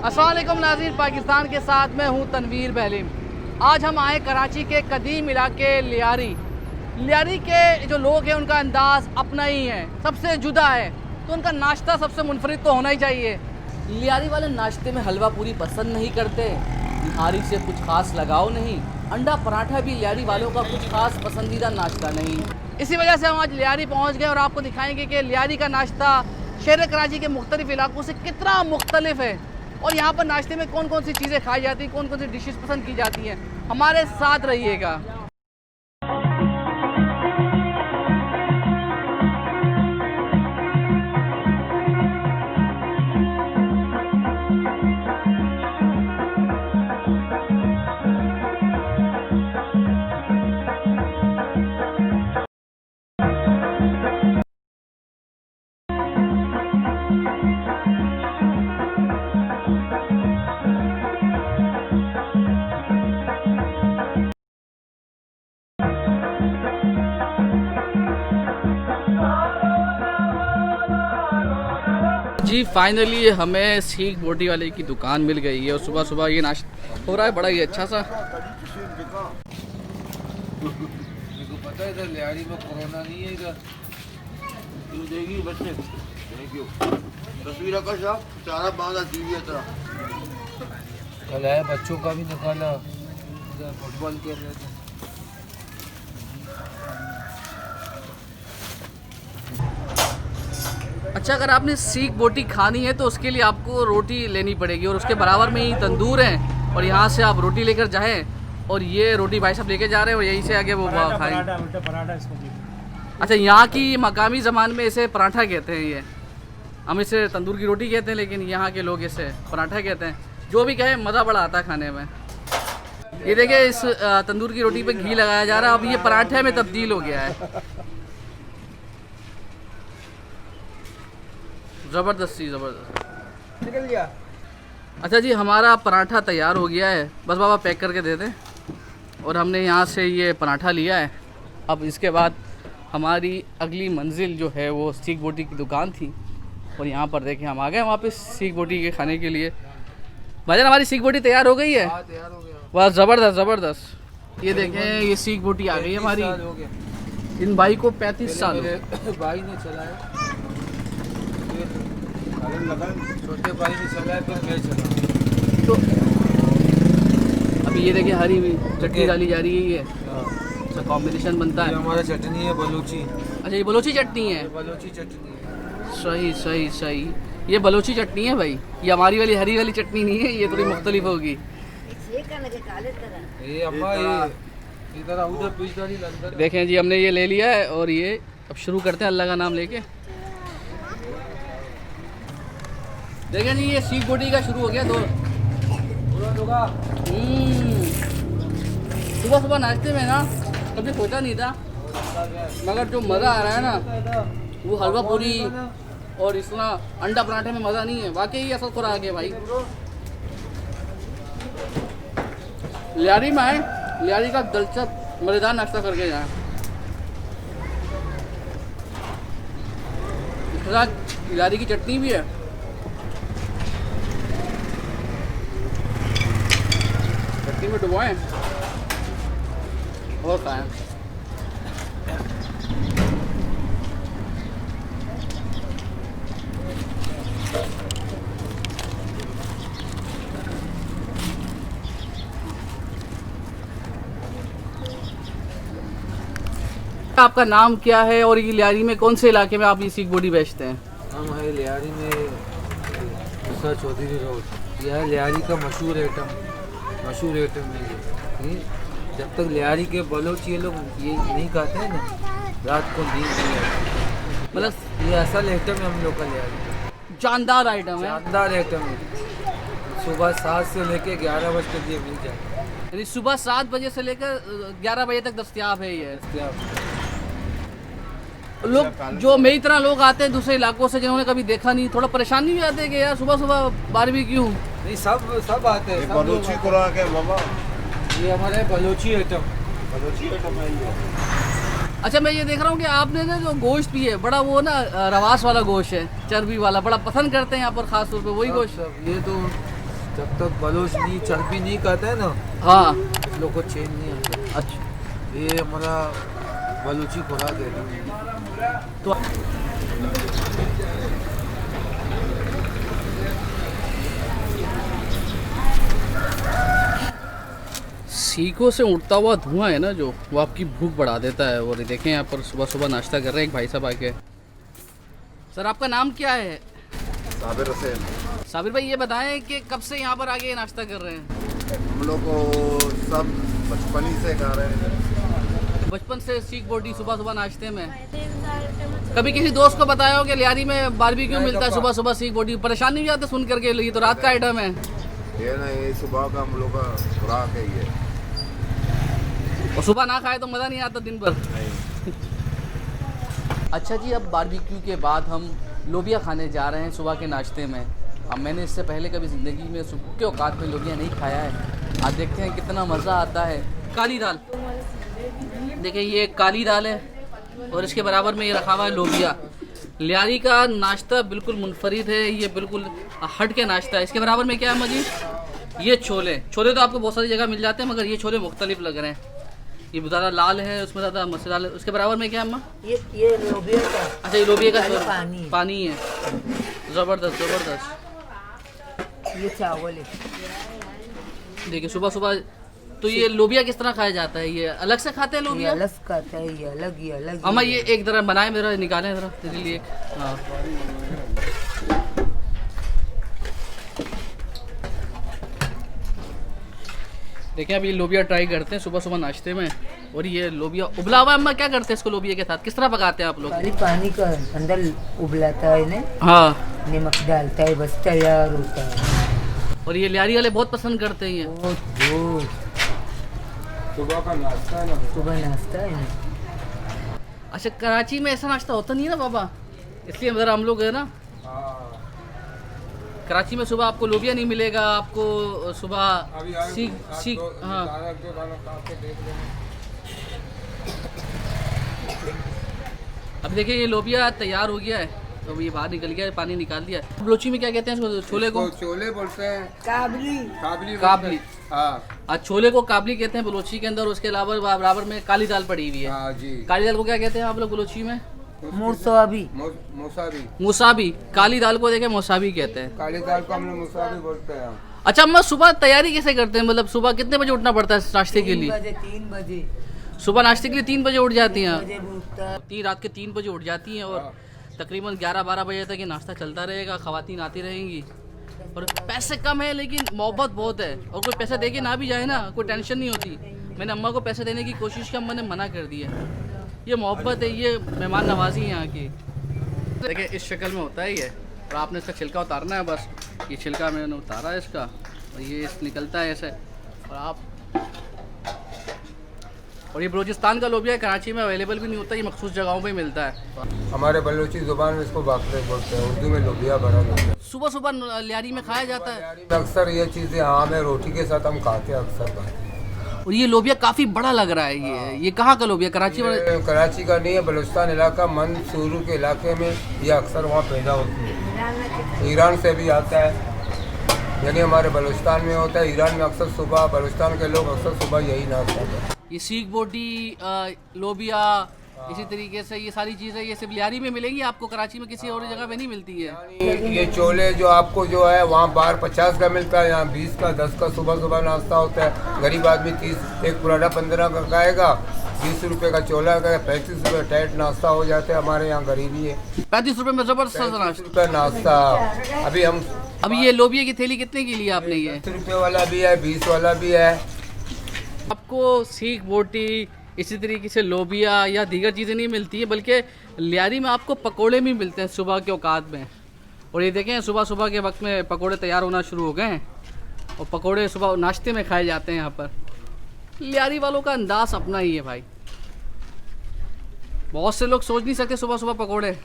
अस्सलाम वालेकुम नाज़रीन, पाकिस्तान के साथ मैं हूँ तनवीर बहलीम। आज हम आए कराची के कदीम इलाके लियारी। लियारी के जो लोग हैं उनका अंदाज़ अपना ही है, सबसे जुदा है, तो उनका नाश्ता सबसे मुनफरिद तो होना ही चाहिए। लियारी वाले नाश्ते में हलवा पूरी पसंद नहीं करते, निहारी से कुछ ख़ास लगाव नहीं, अंडा पराठा भी लियारी वालों का कुछ ख़ास पसंदीदा नाश्ता नहीं। इसी वजह से हम आज लियारी पहुँच गए और आपको दिखाएंगे कि लियारी का नाश्ता शहर कराची के मुख्तलिफ इलाकों से कितना मुख्तलिफ है और यहाँ पर नाश्ते में कौन कौन सी चीज़ें खाई जाती हैं, कौन कौन सी डिशेस पसंद की जाती हैं। हमारे साथ रहिएगा। जी फाइनली हमें सीख बोटी वाले की दुकान मिल गई है और सुबह सुबह ये नाश्ता हो रहा है बड़ा ही अच्छा सा। देखो पता है इधर लियारी में कोरोना नहीं है इधर। तू देगी बच्चे देखियो तस्वीर का साहब सारा बांधा टीवी तरह कल है बच्चों का भी निकाला इधर फुटबॉल खेल रहे थे। अच्छा, अगर आपने सीख बोटी खानी है तो उसके लिए आपको रोटी लेनी पड़ेगी और उसके बराबर में ही तंदूर है और यहाँ से आप रोटी लेकर जाएं और ये रोटी भाई साहब लेके जा रहे हैं और यहीं से आगे वो खाएं। अच्छा, यहाँ की मकामी ज़बान में इसे पराठा कहते हैं, ये हम इसे तंदूर की रोटी कहते हैं लेकिन यहाँ के लोग इसे पराठा कहते हैं। जो भी कहे मज़ा बड़ा आता है खाने में। ये देखिए इस तंदूर की रोटी पे घी लगाया जा रहा है, अब ये पराठे में तब्दील हो गया है। ज़बरदस्ती ज़बरदस्त निकल गया। अच्छा जी, हमारा पराठा तैयार हो गया है, बस बाबा पैक करके दे दें। और हमने यहाँ से ये पराठा लिया है। अब इसके बाद हमारी अगली मंजिल जो है वो सीख बोटी की दुकान थी और यहाँ पर देखें हम आ गए वापस सीख बोटी के खाने के लिए। भाईजान हमारी सीख बोटी तैयार हो गई है। तैयार हो गया। वाह ज़बरदस्त ज़बरदस्त। ये देखें ये सीख बोटी आ गई हमारी। इन भाई को 35 साल भाई ने चलाया, छोटे भाई ने चलाया फिर मैं चला। तो अभी ये देखिए हरी हुई चटनी डाली जा रही है, ये अच्छा कॉम्बिनेशन बनता है। हमारा चटनी है बलूची। अच्छा ये बलोची चटनी है। बलूची चटनी है। सही सही सही, ये बलोची चटनी है भाई, ये हमारी वाली हरी वाली चटनी नहीं है, ये थोड़ी मुख्तलिफ होगी। ये अम्मा ये इधर उधर पिछदारी अंदर। देखें जी हमने ये ले लिया है और ये अब शुरू करते हैं अल्लाह का नाम लेके। देखें जी ये सीख बोटी का शुरू हो गया दो। सुबह सुबह नाश्ते में ना कभी सोचा नहीं था, मगर जो मज़ा आ रहा है ना वो हलवा पूरी और इसना अंडा पराठे में मज़ा नहीं है। वाकई असल खुराक है भाई। लियारी में आए, लियारी का दिलचस्प मज़ेदार नाश्ता करके जाएं। इसके साथ लियारी की चटनी भी है। चटनी में डुबोएं और खाएं। आपका नाम क्या है और ये लियारी में कौन से इलाके में आप ये सीख बोटी बेचते हैं? हम है लियारी में दूसरा चौधरी रोड। यह है लियारी का मशहूर आइटम है ये। जब तक लियारी के बलोची लोग ये नहीं खाते हैं ना रात को नींद नहीं आती। मतलब ये असल आइटम है हम लोग का लियारी। जानदार आइटम है। शानदार आइटम है। सुबह 7 से लेकर 11 बजे तक ये मिल जाता है। यानी सुबह 7 बजे से लेकर 11 बजे तक दस्तयाब है ये। लोग जो मेरी तरह लोग आते हैं दूसरे इलाकों से जिन्होंने कभी देखा नहीं, थोड़ा परेशान नहीं आते कि यार सुबह सुबह बारबेक्यू? नहीं सब आते हैं। बलूची खुराक है बाबा, ये हमारे बलूची आइटम है ये। अच्छा मैं ये देख रहा हूँ कि आपने ना जो गोश्त भी है बड़ा वो ना रवास वाला गोश्त है, चर्बी वाला, बड़ा पसंद करते हैं यहाँ पर ख़ास तौर पे वही गोश्त। ये तो जब तक बलोच नहीं चर्बी नहीं करते हैं ना, हाँ लोग को चैन नहीं आता। अच्छा। ये हमारा बलूची खुराक है। तो सीखों से उड़ता हुआ धुआं है ना जो, वो आपकी भूख बढ़ा देता है। और ये देखें यहाँ पर सुबह सुबह नाश्ता कर रहे हैं एक भाई साहब आके। सर आपका नाम क्या है? साबिर हुसैन। साबिर भाई ये बताएं कि कब से यहाँ पर आके नाश्ता कर रहे हैं? हम लोग को सब बचपन ही से खा रहे हैं। बचपन से सीख बोटी सुबह सुबह नाश्ते में। कभी किसी दोस्त को बताया हो कि लियारी में बारबेक्यू मिलता है सुबह सुबह सीख बोटी? परेशान नहीं हो जाते सुन करके, ये तो रात का आइटम है। ये ना, ये सुबह का हम लोग का खुराक है ये। और सुबह ना खाए तो मज़ा नहीं आता दिन भर। अच्छा जी, अब बारबेक्यू के बाद हम लोबिया खाने जा रहे हैं सुबह के नाश्ते में। अब मैंने इससे पहले कभी ज़िंदगी में सुबह के औकात में लोबिया नहीं खाया है। आज देखते हैं कितना मज़ा आता है। काली दाल, देखिए ये काली दाल है और इसके बराबर में ये रखा हुआ है लोबिया। लियारी का नाश्ता बिल्कुल मुनफरिद है, ये बिल्कुल हट के नाश्ता है। इसके बराबर में क्या है अम्मा जी? ये छोले। छोले तो आपको बहुत सारी जगह मिल जाते हैं, मगर ये छोले मुख्तलिफ लग रहे हैं। ये ज़्यादा लाल है, उसमें ज़्यादा मसाला है। उसके बराबर में क्या है अम्मा? ये लोबिया का। अच्छा, ये लोबिया का पानी। पानी है। ज़बरदस्त ज़बरदस्त। ये चावल है। देखिए सुबह सुबह तो ये लोबिया किस तरह खाया जाता है? ये अलग से खाते हैं ये लोबिया? अलग खाता है, ये अलग, ये अलग। अम्मा ये एक तरह बनाए, मेरा निकालें ज़रा तेरे लिए एक। हाँ देखिए अब ये लोबिया ट्राई करते हैं सुबह सुबह नाश्ते में। और ये लोबिया उबला हुआ है। अम्मा क्या करते हैं इसको लोबिया के साथ, किस तरह पकाते हैं आप लोग? खाली पानी का अंदर उबलाता है ना, हाँ। नमक डालता है, बस तैयार होता है। और ये लियारी वाले बहुत पसंद करते हैं ये। बहुत सुबह का नाश्ता है ना। सुबह नाश्ता है ना। अच्छा, कराची में ऐसा नाश्ता होता नहीं है ना बाबा, इसलिए ज़रा हम लोग है ना, कराची में सुबह आपको लोबिया नहीं मिलेगा। आपको सुबह सीख हाँ। अब देखिए ये लोबिया तैयार हो गया है, तो ये बाहर निकल गया है, पानी निकाल दिया है। बलोची में क्या कहते हैं इसको? छोले को छोले बोलते हैं। काबली। काबली। हाँ आज छोले को काबली कहते हैं बलोची के अंदर। उसके अलावा बराबर में काली दाल पड़ी हुई है। हाँ जी। काली दाल को क्या कहते हैं आप लोग बलोची में? मुसाबी। मुसाबी। मुसाबी। काली दाल को देखे मुसाबी कहते हैं। काली दाल को हम लोग मुसाबी बोलते हैं। अच्छा अम्मा, सुबह तैयारी कैसे करते हैं? मतलब सुबह कितने बजे उठना पड़ता है नाश्ते के लिए? 3 बजे। सुबह नाश्ते के लिए 3 बजे उठ जाती हैं? बजे उठता है। रात के 3 बजे उठ जाती हैं और तकरीबन 11-12 बजे तक ये नाश्ता चलता रहेगा। ख़वातीन आती रहेंगी। और पैसे कम है लेकिन मोहब्बत बहुत है। और कोई पैसे दे के ना भी जाए ना, कोई टेंशन नहीं होती। मैंने अम्मा को पैसे देने की कोशिश की, अम्मा ने मना कर दिया। ये मोहब्बत है, ये मेहमान नवाजी है यहाँ की। देखिए इस शक्ल में होता है ये, और आपने इसका छिलका उतारना है बस। ये छिलका मैंने उतारा है इसका, और ये निकलता है ऐसे। और आप और ये बलूचिस्तान का लोबिया कराची में अवेलेबल भी नहीं होता, ये मखसूस जगहों पे मिलता है। हमारे बलूची जुबान में इसको बाकरे बोलते हैं, उर्दू में लोबिया बड़ा बोलते हैं। सुबह सुबह लियारी में खाया जाता है। अक्सर ये चीज़ें आम है, रोटी के साथ हम खाते हैं अक्सर खाते हैं। और ये लोबिया काफ़ी बड़ा लग रहा है। ये कहाँ का लोबिया? कराची में? ये कराची का नहीं है, बलूचिस्तान इलाका मंसूरू के इलाके में ये अक्सर वहाँ पैदा होती है। ईरान से भी आता है, यानी हमारे बलूचिस्तान में होता है। ईरान में अक्सर सुबह, बलूचिस्तान के लोग अक्सर सुबह यही नाश्ता करते हैं। ये सीख बोटी, लोबिया, इसी तरीके से ये सारी चीज़ें ये सिर्फ लियारी में मिलेंगी आपको, कराची में किसी और जगह पे नहीं मिलती है। ये छोले जो आपको जो है वहाँ बाहर 50 का मिलता है, यहाँ 20 का 10 का सुबह सुबह नाश्ता होता है। गरीब आदमी 30, एक पराठा 15 का खाएगा, 20 रुपये का छोला का 35 रुपये टाइट नाश्ता हो जाता है। हमारे यहाँ गरीबी है। 35 रुपये में ज़बरदस्त 35 नाश्ता। रुपये नाश्ता। अभी ये लोबिया की थैली कितने की ली आपने? ये 10 रुपये वाला भी है, 20 वाला भी है। आपको सीख बोटी, इसी तरीके से लोबिया या दीगर चीज़ें नहीं मिलती है, बल्कि लियारी में आपको पकोड़े भी मिलते हैं सुबह के औकात में। और ये देखें सुबह सुबह के वक्त में पकोड़े तैयार होना शुरू हो गए हैं, और पकोड़े सुबह नाश्ते में खाए जाते हैं यहाँ पर। लियारी वालों का अंदाज़ अपना ही है भाई। बहुत से लोग सोच नहीं सकते सुबह सुबह पकोड़े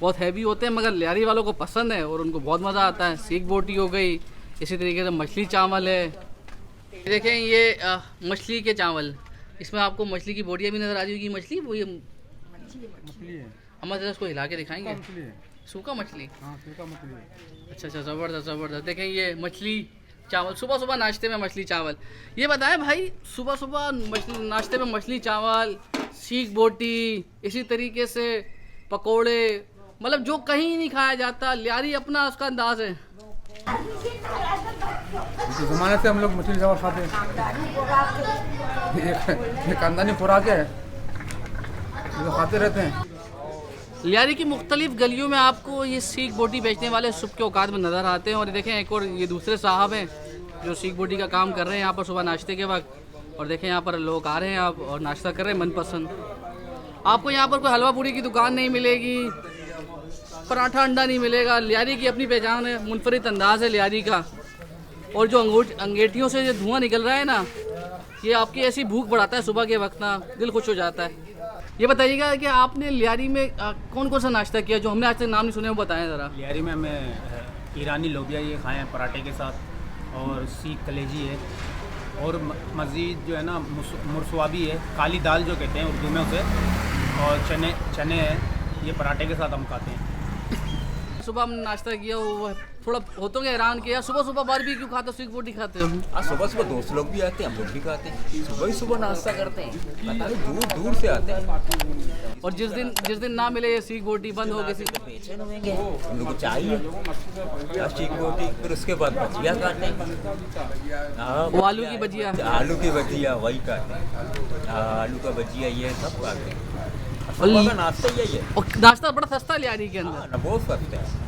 बहुत हैवी होते हैं, मगर लियारी वालों को पसंद है और उनको बहुत मज़ा आता है। सीख बोटी हो गई, इसी तरीके से मछली चावल है। देखें ये मछली के चावल, इसमें आपको मछली की बोटियाँ भी नज़र आ जाएगी। मछली वो ये मछली है। अम्मा जरा इसको हिला के दिखाएंगे। सूखा मछली? हाँ सूखा मछली। अच्छा अच्छा, ज़बरदस्त ज़बरदस्त। देखें ये मछली चावल, सुबह सुबह नाश्ते में मछली चावल। ये बताएं भाई, सुबह सुबह नाश्ते में मछली चावल, सीख बोटी, इसी तरीके से पकोड़े, मतलब जो कहीं नहीं खाया जाता, लियारी अपना उसका अंदाज है। इस ज़माने से हम लोग मछली चावल खाते हैं, ये खानदानी खुराक है, ये तो खाते रहते हैं। लियारी की मुख्तलिफ गलियों में आपको ये सीख बोटी बेचने वाले सुबह के औकात में नज़र आते हैं। और ये देखें, एक और ये दूसरे साहब हैं जो सीख बोटी का काम कर रहे हैं यहाँ पर सुबह नाश्ते के वक्त। और देखें यहाँ पर लोग आ रहे हैं आप और नाश्ता कर रहे हैं मनपसंद। आपको यहाँ पर कोई हलवा पूड़ी की दुकान नहीं मिलेगी, पराठा अंडा नहीं मिलेगा। लियारी की अपनी पहचान है, मुनफरिद अंदाज़ है लियारी का। और जो अंगेठियों से जो धुआं निकल रहा है ना, ये आपकी ऐसी भूख बढ़ाता है सुबह के वक्त ना, दिल खुश हो जाता है। ये बताइएगा कि आपने लियारी में कौन कौन सा नाश्ता किया जो हमने आज तक नाम नहीं सुने, वो बताएं ज़रा। लियारी में हमें ईरानी लोबिया ये खाए हैं पराठे के साथ, और सीख कलेजी है, और मज़ीद जो है ना मुरसवाबी है, काली दाल जो कहते हैं उर्दू में उसे, और चने हैं, ये पराठे के साथ हम खाते हैं। सुबह हमने नाश्ता किया, वो थोड़ा होतों के हैरान किया, सुबह सुबह बारबेक्यू खाते हो, सीख बोटी खाते हो। सुबह सुबह दोस्त लोग भी आते हैं, हम लोग भी खाते हैं, सुबह ही सुबह नाश्ता करते हैं, पता नहीं दूर दूर से आते हैं। और जिस दिन ना मिले ये सीख बोटी बंद हो गई, बेचैन होंगे, हम लोग को चाहिए सीख रोटी, फिर उसके बाद भजिया खाते हैं। हाँ, वो आलू की भजिया, आलू की भजिया वही खाते हैं। हाँ, आलू का भजिया ये सब खाते हैं। सुबह का नाश्ता यही है। और नाश्ता बड़ा सस्ता है लियारी के अंदर। हाँ, बहुत सस्ता है।